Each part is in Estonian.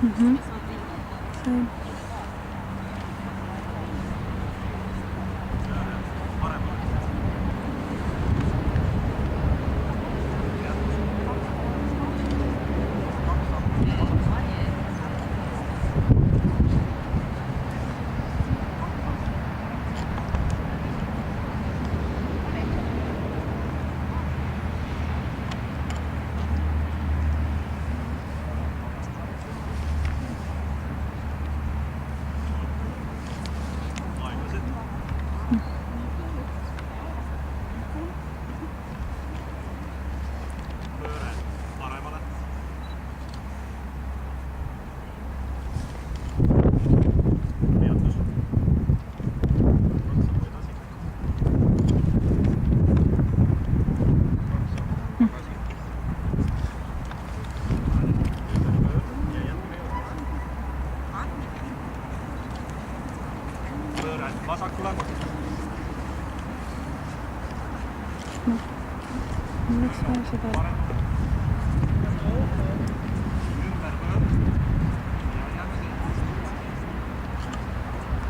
Sain. Vasakule. Miks ma seda?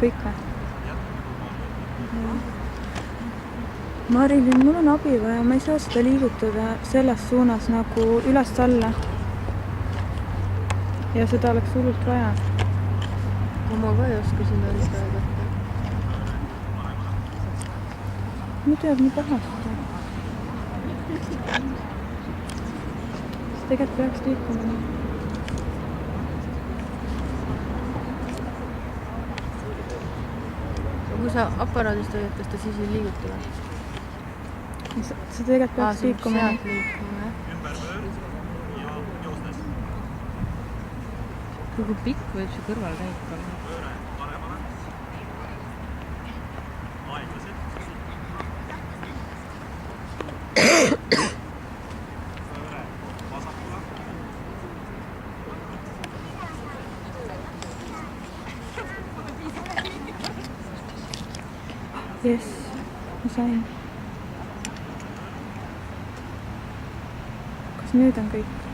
Kõik või? Marilyn, mul on abi vaja, ma ei saa seda liigutada selles suunas nagu üles-alla. Ja seda oleks hullult vaja. Ma ka ei oska sinna lista võtta. Mu teeb nii pahasti. Tegelikult peaks liikuma nii. Kui sa aparaadist olid, kas ta siis ei liiguta või? See tegelikult peaks liikuma nii. Kui pikk võib see kõrvalkäik olla? Yes, ma sain. Kas nüüd on kõik?